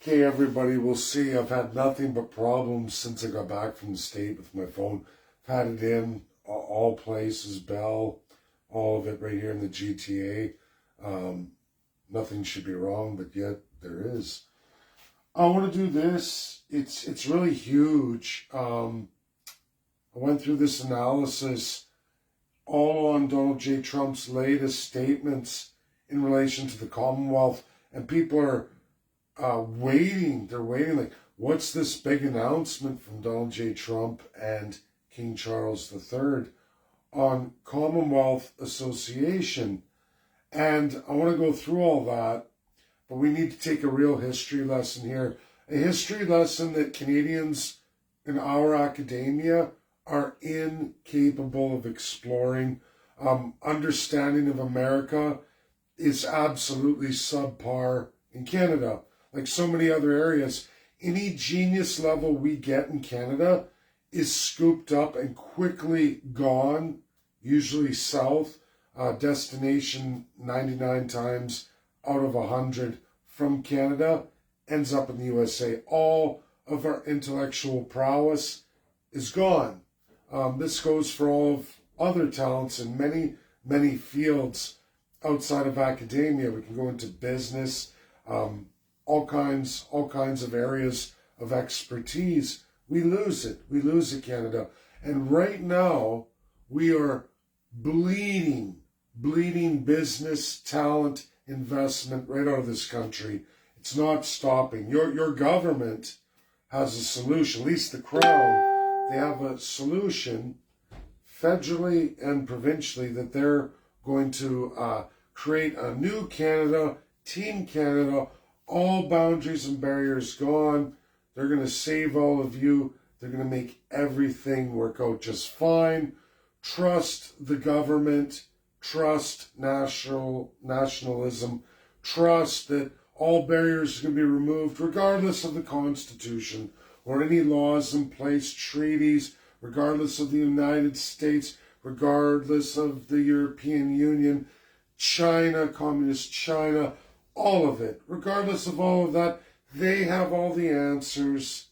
Okay, everybody, we'll see. I've had nothing but problems since I got back from the state with my phone. I've had it in all places, Bell, all of it right here in the GTA. Nothing should be wrong, but yet there is. I want to do this. It's really huge. I went through this analysis all on Donald J. Trump's latest statements in relation to the Commonwealth, and people are waiting. They're waiting like, what's this big announcement from Donald J. Trump and King Charles III on Commonwealth Association? And I want to go through all that, but we need to take a real history lesson here. A history lesson that Canadians in our academia are incapable of exploring. Understanding of America is absolutely subpar in Canada. Like so many other areas, any genius level we get in Canada is scooped up and quickly gone, usually south. Destination 99 times out of 100 from Canada ends up in the USA. All of our intellectual prowess is gone. This goes for all of other talents in many, many fields outside of academia. We can go into business, all kinds of areas of expertise. We lose it. We lose it, Canada. And right now, we are bleeding business, talent, investment right out of this country. It's not stopping. Your government has a solution, at least the Crown. They have a solution federally and provincially that they're going to create a new Canada, Team Canada, all boundaries and barriers gone. They're going to save all of you. They're going to make everything work out just fine. Trust the government. Trust nationalism. Trust that all barriers are going to be removed, regardless of the Constitution or any laws in place, treaties, regardless of the United States, regardless of the European Union, China, communist China, all of it. Regardless of all of that, they have all the answers.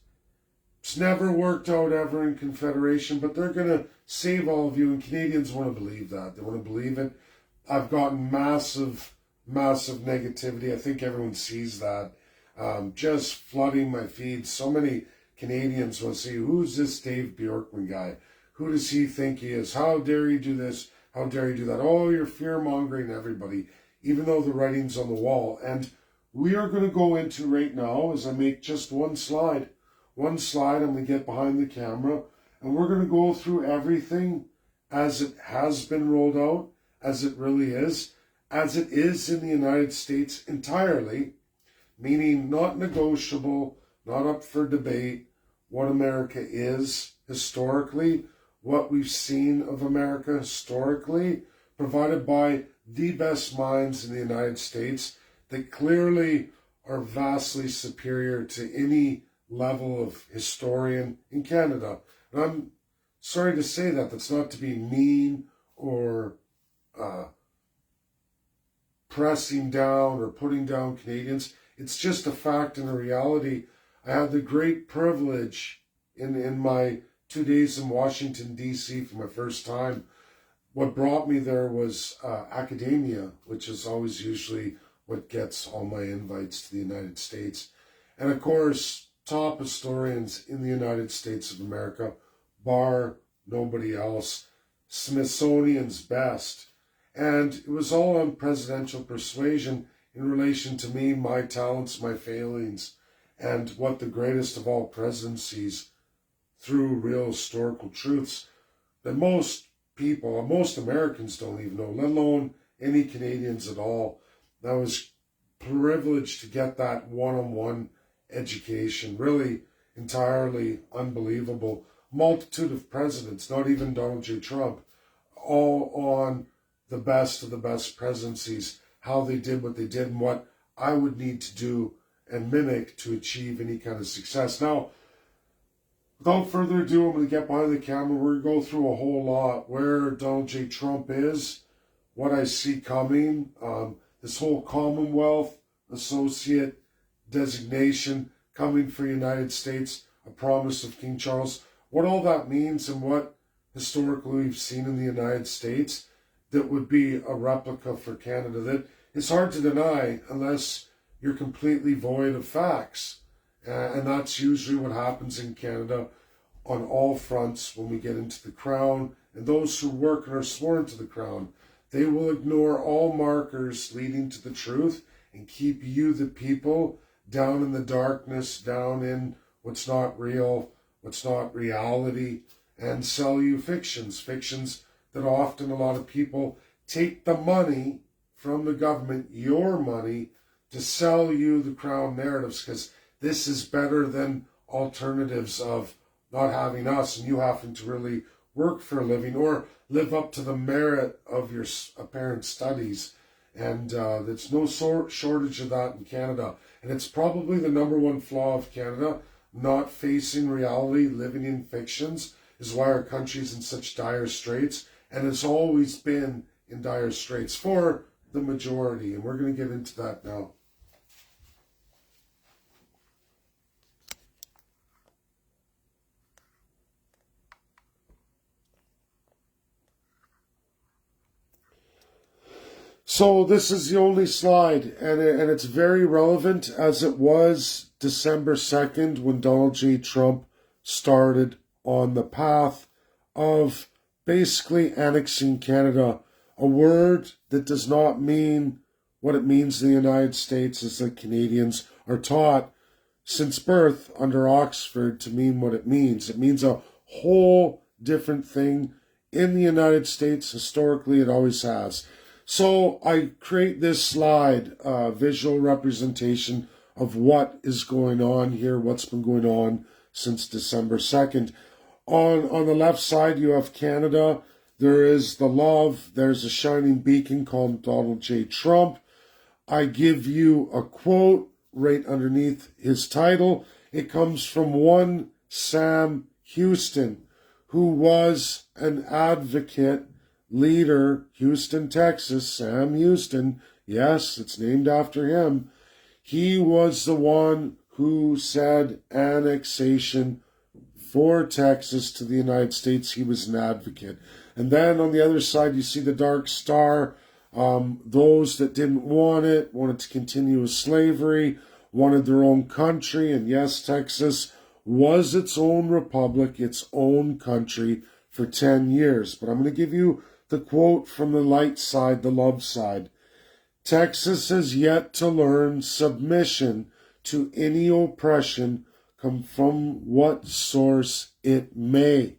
It's never worked out ever in Confederation, but they're going to save all of you, and Canadians want to believe that. They want to believe it. I've gotten massive negativity. I think everyone sees that. Just flooding my feed. So many Canadians want to say, who's this Dave Bjorkman guy? Who does he think he is? How dare you do this? How dare you do that? Oh, you're fear-mongering everybody, even though the writing's on the wall. And we are going to go into right now, as I make just one slide, I'm going to get behind the camera, and we're going to go through everything as it has been rolled out, as it really is, as it is in the United States entirely, meaning not negotiable, not up for debate, what America is historically, what we've seen of America historically, provided by the best minds in the United States that clearly are vastly superior to any level of historian in Canada. And I'm sorry to say that. That's not to be mean or pressing down or putting down Canadians. It's just a fact and a reality. I had the great privilege in my 2 days in Washington, D.C. for my first time. What brought me there was academia, which is always usually what gets all my invites to the United States. And of course, top historians in the United States of America, bar nobody else, Smithsonian's best. And it was all on presidential persuasion in relation to me, my talents, my failings, and what the greatest of all presidencies through real historical truths that most people, most Americans don't even know, let alone any Canadians at all. I was privileged to get that one-on-one education, really entirely unbelievable. Multitude of presidents, not even Donald J. Trump, all on the best of the best presidencies, how they did what they did and what I would need to do and mimic to achieve any kind of success. Now, without further ado, I'm going to get behind the camera. We're going to go through a whole lot, where Donald J. Trump is, what I see coming, this whole Commonwealth Associate designation coming for the United States, a promise of King Charles. What all that means and what historically we've seen in the United States that would be a replica for Canada, that is hard to deny unless you're completely void of facts. And that's usually what happens in Canada on all fronts when we get into the Crown. And those who work and are sworn to the Crown, they will ignore all markers leading to the truth and keep you, the people, down in the darkness, down in what's not real, what's not reality, and sell you fictions that often a lot of people take the money from the government, your money, to sell you the Crown narratives, because this is better than alternatives of not having us and you having to really work for a living or live up to the merit of your apparent studies. And there's no shortage of that in Canada. And it's probably the number one flaw of Canada, not facing reality, living in fictions, is why our country's in such dire straits. And it's always been in dire straits for the majority. And we're going to get into that now. So this is the only slide, and it's very relevant as it was December 2nd when Donald J. Trump started on the path of basically annexing Canada, a word that does not mean what it means in the United States, as the Canadians are taught since birth under Oxford to mean what it means. It means a whole different thing in the United States. Historically, it always has. So I create this slide, visual representation of what is going on here, what's been going on since December 2nd. On the left side, you have Canada. There is the love. There's a shining beacon called Donald J. Trump. I give you a quote right underneath his title. It comes from one Sam Houston, who was an advocate leader, Houston, Texas, Sam Houston. Yes, it's named after him. He was the one who said annexation for Texas to the United States. He was an advocate. And then on the other side, you see the dark star. Those that didn't want it, wanted to continue with slavery, wanted their own country. And yes, Texas was its own republic, its own country for 10 years. But I'm going to give you the quote from the light side, the love side. Texas has yet to learn submission to any oppression, come from what source it may.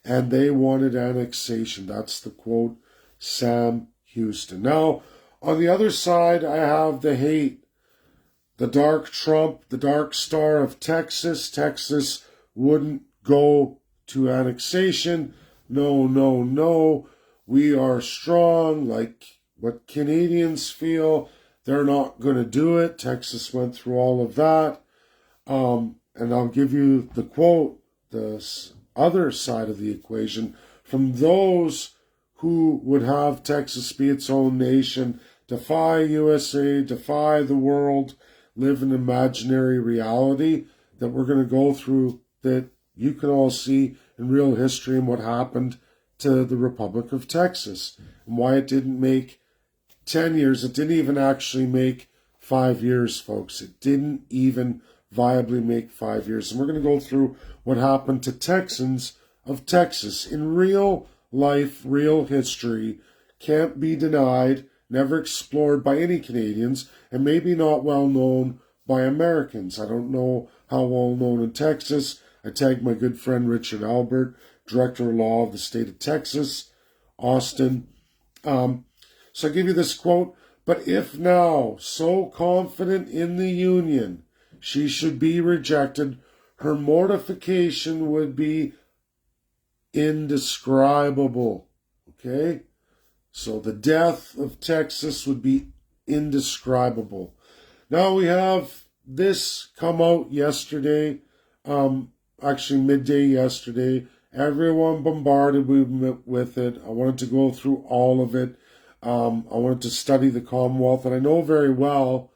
And they wanted annexation. That's the quote, Sam Houston. Now, on the other side, I have the hate, the dark Trump, the dark star of Texas. Texas wouldn't go to annexation. No, no, no. We are strong, like what Canadians feel. They're not going to do it. Texas went through all of that. And I'll give you the quote, the other side of the equation, from those who would have Texas be its own nation, defy USA, defy the world, live an imaginary reality that we're going to go through, that you can all see in real history and what happened to the Republic of Texas and why it didn't make 10 years. It didn't even actually make 5 years, folks. It didn't even viably make 5 years. And we're going to go through what happened to Texans of Texas in real life, real history. Can't be denied, never explored by any Canadians, and maybe not well known by Americans. I don't know how well known in Texas. I tagged my good friend Richard Albert, Director of Law of the state of Texas, Austin. So I give you this quote, but if now, so confident in the union, she should be rejected, her mortification would be indescribable. Okay? So the death of Texas would be indescribable. Now we have this come out yesterday, actually midday yesterday. Everyone bombarded with it. I wanted to go through all of it. I wanted to study the Commonwealth, and I know very well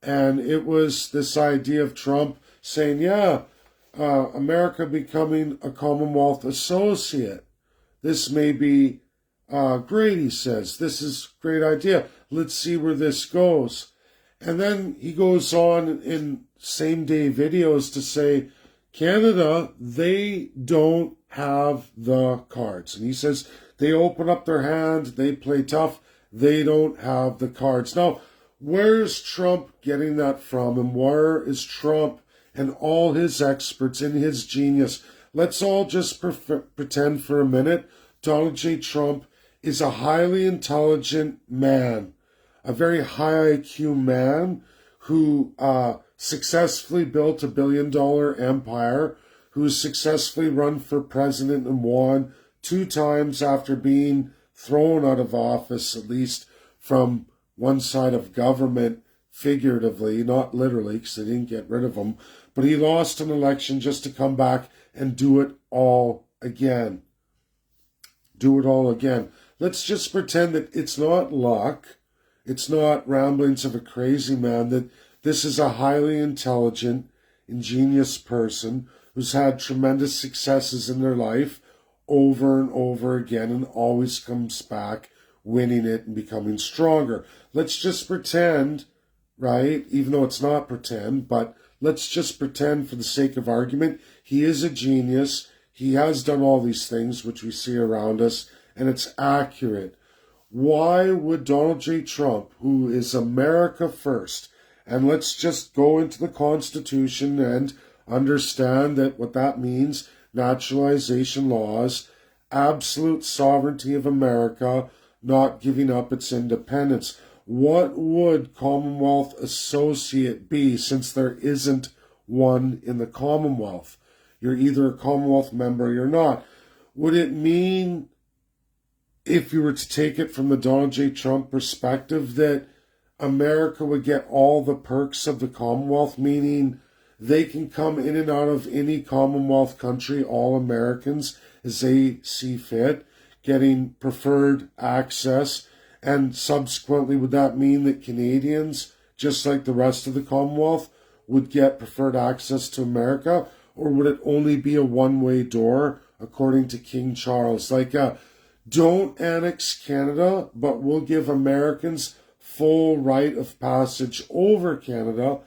And it was this idea of Trump saying, yeah, America becoming a Commonwealth associate. This may be great, he says. This is a great idea. Let's see where this goes. And then he goes on in same-day videos to say, Canada, they don't have the cards. And he says they open up their hand, they play tough, they don't have the cards. Now, where's Trump getting that from? And where is Trump and all his experts in his genius? Let's all just pretend for a minute Donald J. Trump is a highly intelligent man, a very high IQ man who successfully built $1 billion empire, who has successfully run for president and won 2 times after being thrown out of office, at least from one side of government, figuratively, not literally, because they didn't get rid of him. But he lost an election just to come back and do it all again. Do it all again. Let's just pretend that it's not luck. It's not ramblings of a crazy man, that this is a highly intelligent, ingenious person who's had tremendous successes in their life over and over again and always comes back winning it and becoming stronger. Let's just pretend, right, even though it's not pretend, but let's just pretend for the sake of argument, he is a genius. He has done all these things which we see around us, and it's accurate. Why would Donald J. Trump, who is America first, and let's just go into the Constitution and understand that what that means, naturalization laws, absolute sovereignty of America, not giving up its independence. What would Commonwealth Associate be, since there isn't one in the Commonwealth? You're either a Commonwealth member or you're not. Would it mean, if you were to take it from the Donald J. Trump perspective, that America would get all the perks of the Commonwealth, meaning they can come in and out of any Commonwealth country, all Americans, as they see fit, getting preferred access, and subsequently would that mean that Canadians, just like the rest of the Commonwealth, would get preferred access to America? Or would it only be a one-way door, according to King Charles? Like, don't annex Canada, but we'll give Americans full right of passage over Canada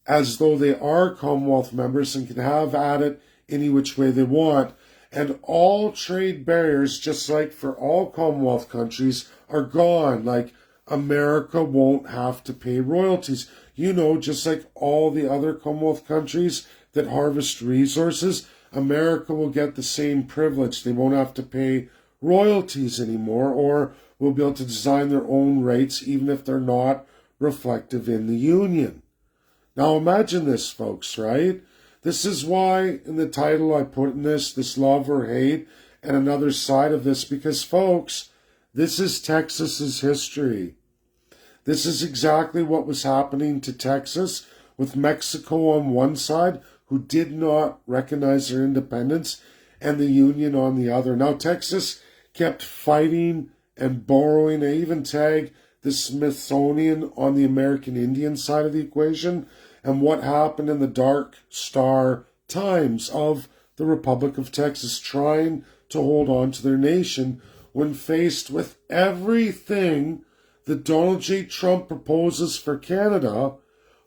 as though they are Commonwealth members and can have at it any which way they want. And all trade barriers, just like for all Commonwealth countries, are gone. Like, America won't have to pay royalties. You know, just like all the other Commonwealth countries that harvest resources, America will get the same privilege. They won't have to pay royalties anymore, or will be able to design their own rates even if they're not reflective in the Union. Now imagine this, folks, right? This is why in the title I put in this love or hate, and another side of this, because, folks, this is Texas's history. This is exactly what was happening to Texas, with Mexico on one side, who did not recognize their independence, and the Union on the other. Now, Texas kept fighting and borrowing. I even tag the Smithsonian on the American Indian side of the equation, and what happened in the dark star times of the Republic of Texas, trying to hold on to their nation when faced with everything that Donald J. Trump proposes for Canada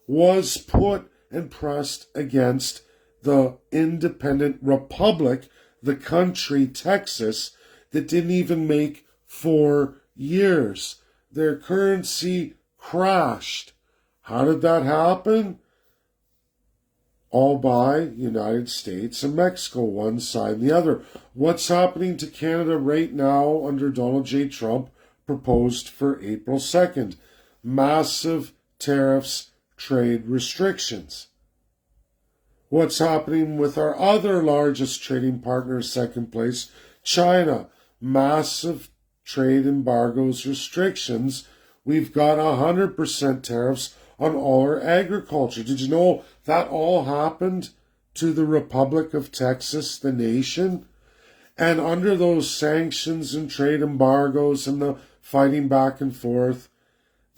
was put and pressed against the independent republic, the country Texas, that didn't even make 4 years. Their currency crashed. How did that happen? All by United States and Mexico, one side and the other. What's happening to Canada right now under Donald J. Trump, proposed for April 2nd? Massive tariffs, trade restrictions. What's happening with our other largest trading partner, second place, China? Massive trade embargoes, restrictions. We've got 100% tariffs on all our agriculture. Did you know that all happened to the Republic of Texas, the nation? And under those sanctions and trade embargoes and the fighting back and forth,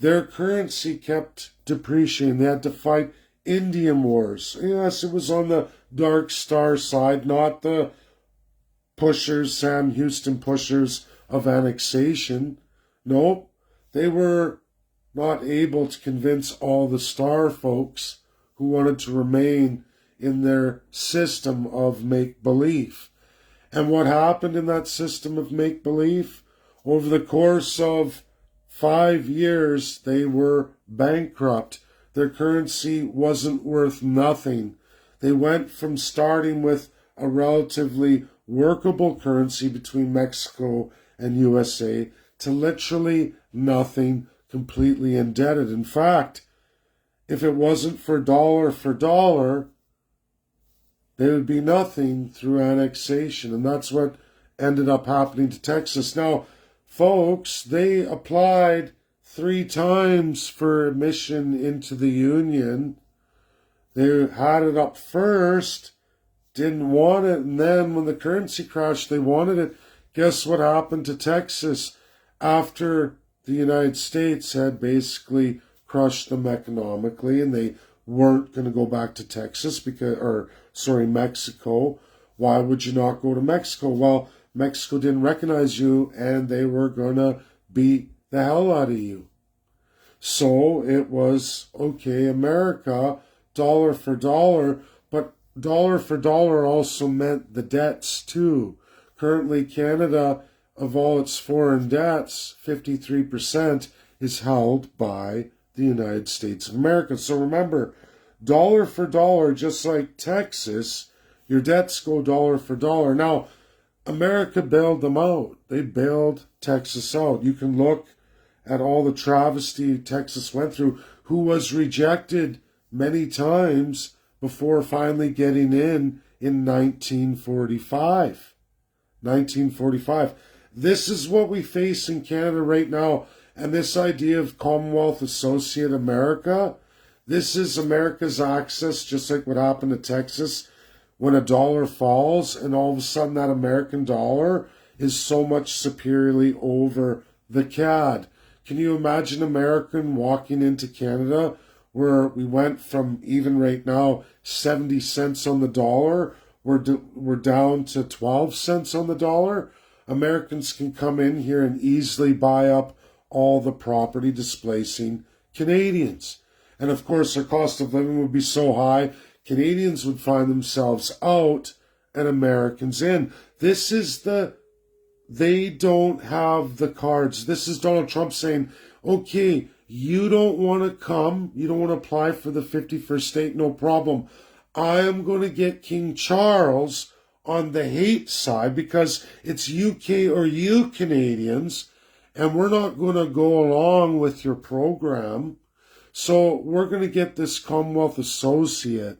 their currency kept depreciating. They had to fight Indian wars. Yes, it was on the Dark Star side, not the pushers, Sam Houston pushers of annexation. Nope, they were not able to convince all the Star folks who wanted to remain in their system of make-believe. And what happened in that system of make-believe? Over the course of 5 years, they were bankrupt. Their currency wasn't worth nothing. They went from starting with a relatively workable currency between Mexico and USA to literally nothing, completely indebted. In fact, if it wasn't for dollar, they would be nothing through annexation. And that's what ended up happening to Texas. Now, folks, they applied 3 times for admission into the Union. They had it up first, didn't want it, and then when the currency crashed, they wanted it. Guess what happened to Texas after the United States had basically crushed them economically, and they weren't going to go back to Mexico. Why would you not go to Mexico? Well, Mexico didn't recognize you, and they were going to beat the hell out of you. So it was, okay, America, dollar for dollar, but dollar for dollar also meant the debts too. Currently, Canada, of all its foreign debts, 53% is held by the United States of America. So remember, dollar for dollar, just like Texas, your debts go dollar for dollar. Now, America bailed them out. They bailed Texas out. You can look at all the travesty Texas went through, who was rejected many times before finally getting in 1945. 1945. This is what we face in Canada right now. And this idea of Commonwealth Associate America, this is America's access, just like what happened to Texas, when a dollar falls and all of a sudden that American dollar is so much superiorly over the CAD. Can you imagine American walking into Canada where we went from, even right now, 70 cents on the dollar, we're down to 12 cents on the dollar? Americans can come in here and easily buy up all the property, displacing Canadians. And of course, our cost of living would be so high, Canadians would find themselves out and Americans in. They don't have the cards. This is Donald Trump saying, okay, you don't want to come, you don't want to apply for the 51st state, no problem. I am going to get King Charles on the hate side because it's UK or you Canadians, and we're not going to go along with your program. So we're going to get this Commonwealth Associate,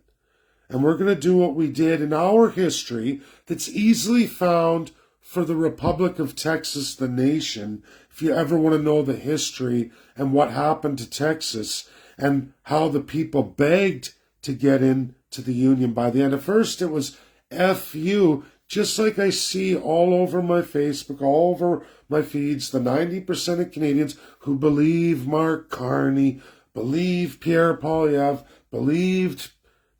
and we're going to do what we did in our history that's easily found for the Republic of Texas, the nation. If you ever want to know the history and what happened to Texas and how the people begged to get into the Union by the end. At first it was F you, just like I see all over my Facebook, all over my feeds, the 90% of Canadians who believe Mark Carney, believe Pierre Poilievre, believed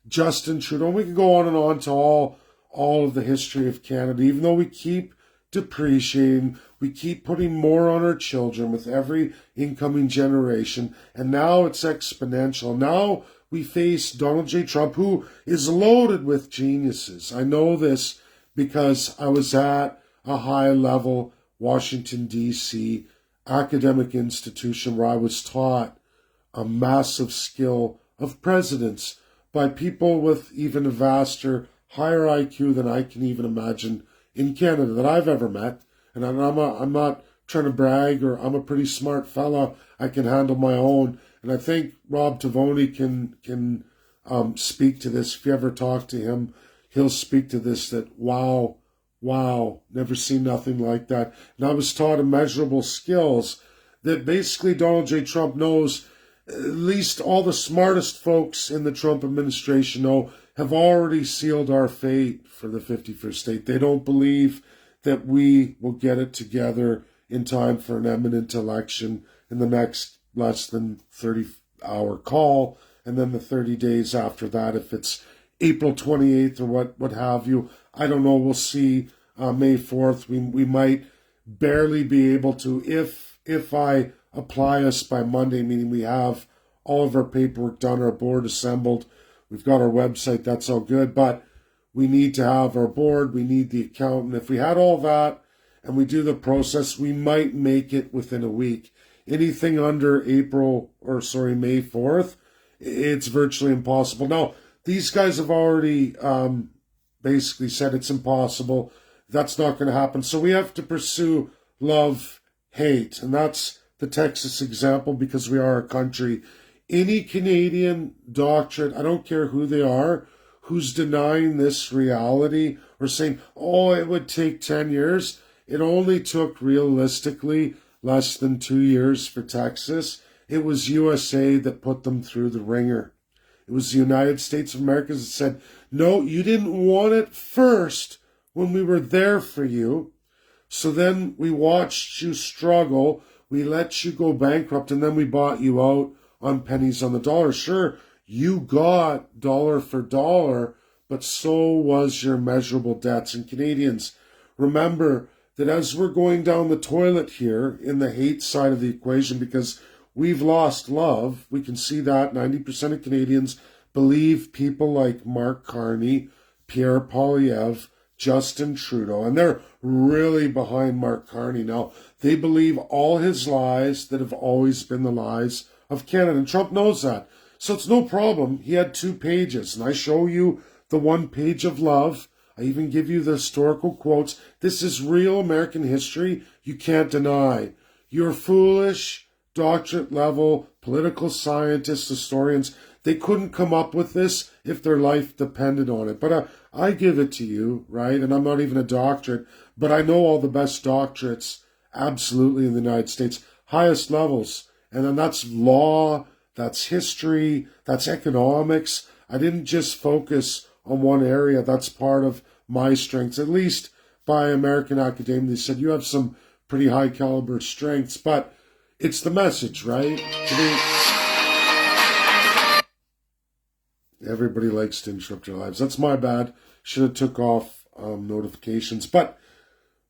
Justin Trudeau. We can go on and on to all of the history of Canada, even though we keep depreciating, we keep putting more on our children with every incoming generation, and now it's exponential. Now we face Donald J. Trump, who is loaded with geniuses. I know this because I was at a high-level Washington, D.C. academic institution where I was taught a massive skill of presidents by people with even a vaster, higher IQ than I can even imagine in Canada that I've ever met. And I'm not trying to brag, or I'm a pretty smart fella. I can handle my own. And I think Rob Tavoni can speak to this. If you ever talk to him, he'll speak to this, that wow, never seen nothing like that. And I was taught immeasurable skills that basically Donald J. Trump knows, at least all the smartest folks in the Trump administration know, have already sealed our fate for the 51st state. They don't believe that we will get it together in time for an imminent election in the next less than 30-hour call, and then the 30 days after that, if it's April 28th or what have you, I don't know. We'll see. May 4th, we might barely be able to, if I apply us by Monday, meaning we have all of our paperwork done, our board assembled, we've got our website, that's all good, but we need to have our board, we need the accountant. If we had all that and we do the process, we might make it within a week. Anything under May 4th, it's virtually impossible. Now, these guys have already basically said it's impossible. That's not going to happen. So we have to pursue love, hate. And that's the Texas example because we are a country. Any Canadian doctorate, I don't care who they are, who's denying this reality or saying, oh, it would take 10 years. It only took realistically less than 2 years for Texas. It was USA that put them through the ringer. It was the United States of America that said, no, you didn't want it first when we were there for you. So then we watched you struggle. We let you go bankrupt, and then we bought you out on pennies on the dollar. Sure, you got dollar for dollar, but so was your measurable debts. And Canadians, remember that as we're going down the toilet here in the hate side of the equation, because we've lost love, we can see that 90% of Canadians believe people like Mark Carney, Pierre Poilievre, Justin Trudeau, and they're really behind Mark Carney now. They believe all his lies that have always been the lies of Canada, and Trump knows that. So it's no problem. He had 2 pages, and I show you the 1 page of love. I even give you the historical quotes. This is real American history. You can't deny. You're foolish, doctorate level, political scientists, historians. They couldn't come up with this if their life depended on it. But I give it to you, right? And I'm not even a doctorate, but I know all the best doctorates absolutely in the United States, highest levels. And then that's law, that's history, that's economics. I didn't just focus on one area. That's part of my strengths, at least by American Academy. They said you have some pretty high caliber strengths, but it's the message, right? Everybody likes to interrupt your lives. That's my bad. Should have took off notifications. But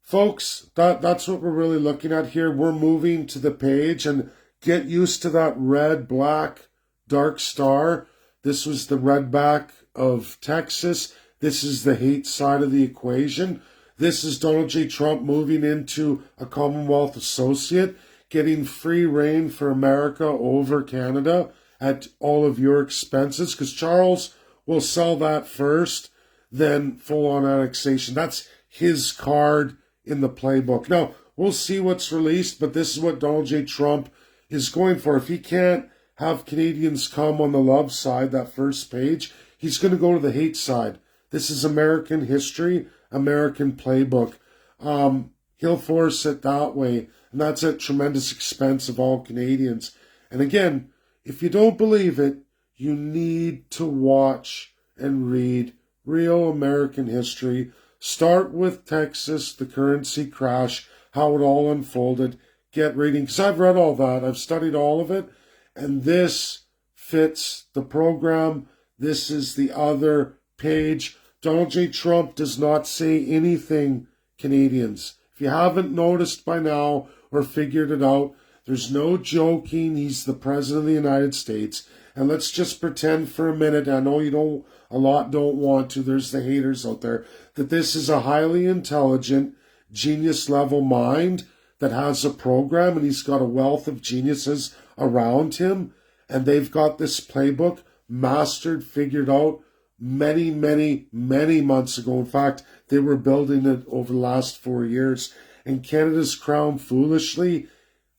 folks, that's what we're really looking at here. We're moving to the page, and get used to that red, black, dark star. This was the redback of Texas. This is the hate side of the equation. This is Donald J. Trump moving into a Commonwealth associate, getting free reign for America over Canada at all of your expenses, because Charles will sell that first, then full-on annexation. That's his card in the playbook. Now, we'll see what's released, but this is what Donald J. Trump is going for. If he can't have Canadians come on the love side, that first page, he's going to go to the hate side. This is American history, American playbook. He'll force it that way, and that's at tremendous expense of all Canadians. And again, if you don't believe it, you need to watch and read real American history. Start with Texas, the currency crash, how it all unfolded. Get reading, because I've read all that. I've studied all of it. And this fits the program. This is the other page. Donald J. Trump does not say anything, Canadians. If you haven't noticed by now or figured it out, there's no joking. He's the president of the United States. And let's just pretend for a minute, I know a lot don't want to, there's the haters out there, that this is a highly intelligent, genius-level mind that has a program, and he's got a wealth of geniuses around him, and they've got this playbook mastered, figured out many, many, many months ago. In fact, they were building it over the last 4 years. And Canada's crown foolishly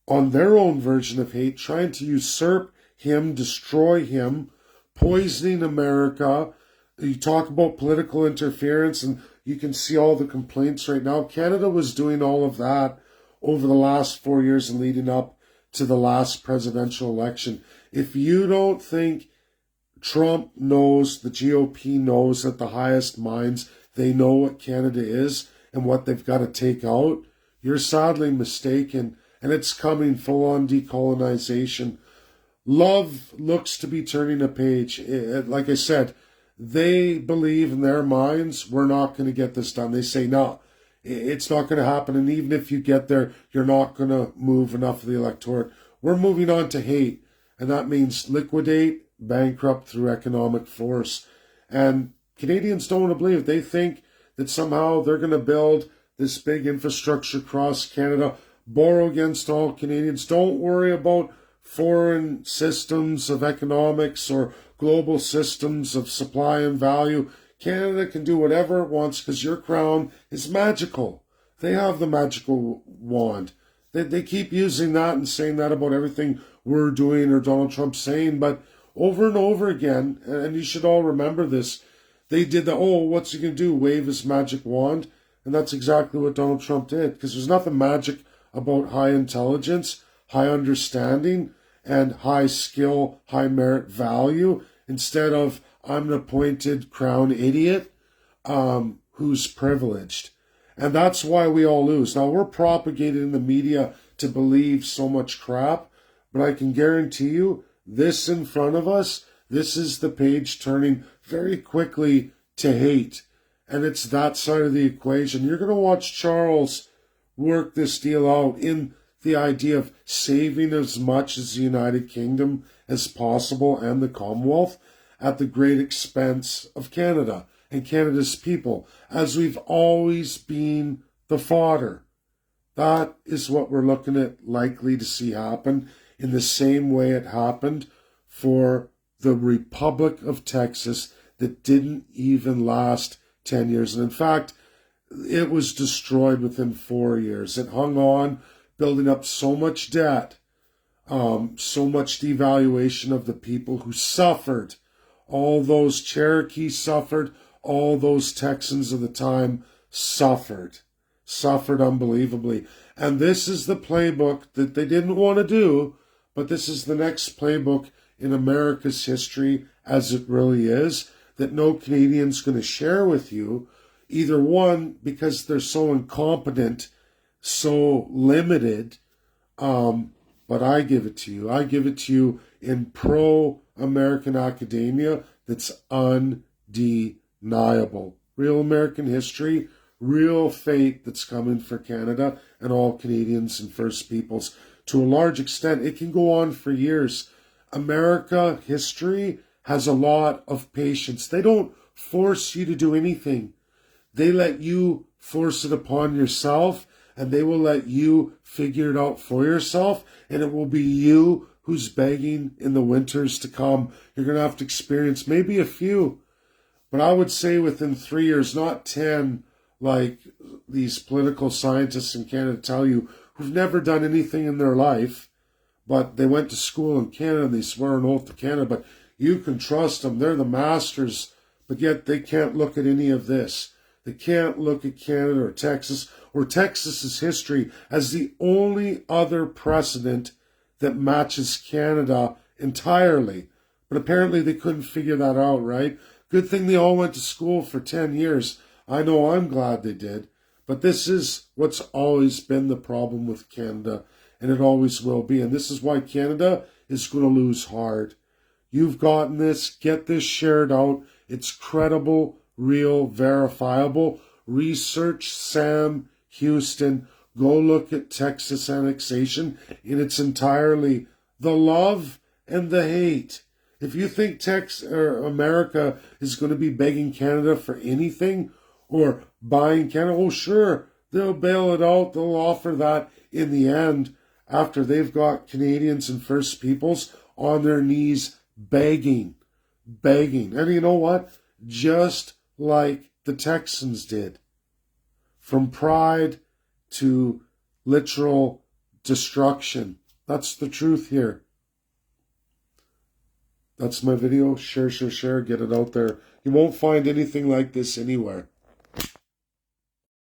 on their own version of hate, trying to usurp him, destroy him, poisoning America. You talk about political interference, and you can see all the complaints right now. Canada was doing all of that over the last 4 years and leading up to the last presidential election. If you don't think Trump knows, the GOP knows at the highest minds, they know what Canada is and what they've got to take out, you're sadly mistaken. and it's coming full-on decolonization. Love looks to be turning a page. Like I said, they believe in their minds, we're not going to get this done. They say, no, it's not going to happen. And even if you get there, you're not going to move enough of the electorate. We're moving on to hate. And that means liquidate, bankrupt through economic force. And Canadians don't want to believe it. They think that somehow they're going to build this big infrastructure across Canada, borrow against all Canadians. Don't worry about foreign systems of economics or global systems of supply and value. Canada can do whatever it wants because your crown is magical. They have the magical wand. They keep using that and saying that about everything we're doing or Donald Trump's saying, but over and over again, and you should all remember this, they did the, what's he going to do, wave his magic wand? And that's exactly what Donald Trump did, because there's nothing magic about high intelligence, high understanding, and high skill, high merit value, instead of I'm an appointed crown idiot who's privileged. And that's why we all lose. Now, we're propagated in the media to believe so much crap, but I can guarantee you, this in front of us, this is the page turning very quickly to hate. And it's that side of the equation. You're going to watch Charles work this deal out in the idea of saving as much as the United Kingdom as possible and the Commonwealth at the great expense of Canada and Canada's people, as we've always been the fodder. That is what we're looking at likely to see happen in the same way it happened for the Republic of Texas that didn't even last 10 years. And in fact, it was destroyed within 4 years. It hung on, building up so much debt, so much devaluation of the people who suffered. All those Cherokees suffered. All those Texans of the time suffered unbelievably. And this is the playbook that they didn't want to do, but this is the next playbook in America's history as it really is, that no Canadian's going to share with you. Either one, because they're so incompetent, so limited, but I give it to you. I give it to you in pro-American academia that's undeniable. Real American history, real fate that's coming for Canada and all Canadians and First Peoples. To a large extent, it can go on for years. America history has a lot of patience. They don't force you to do anything. They let you force it upon yourself, and they will let you figure it out for yourself, and it will be you who's begging in the winters to come. You're going to have to experience maybe a few, but I would say within 3 years, not 10, like these political scientists in Canada tell you, who've never done anything in their life, but they went to school in Canada and they swear an oath to Canada, but you can trust them. They're the masters, but yet they can't look at any of this. They can't look at Canada or Texas's history as the only other precedent that matches Canada entirely. But apparently they couldn't figure that out, right? Good thing they all went to school for 10 years. I know I'm glad they did. But this is what's always been the problem with Canada, and it always will be. And this is why Canada is going to lose hard. You've gotten this. Get this shared out. It's credible, real, verifiable. Research Sam Houston. Go look at Texas annexation in its entirety. The love and the hate. If you think America is going to be begging Canada for anything or buying Canada, oh sure, they'll bail it out. They'll offer that in the end after they've got Canadians and First Peoples on their knees begging. And you know what? Just like the Texans did. From pride to literal destruction. That's the truth here. That's my video. Share. Get it out there. You won't find anything like this anywhere.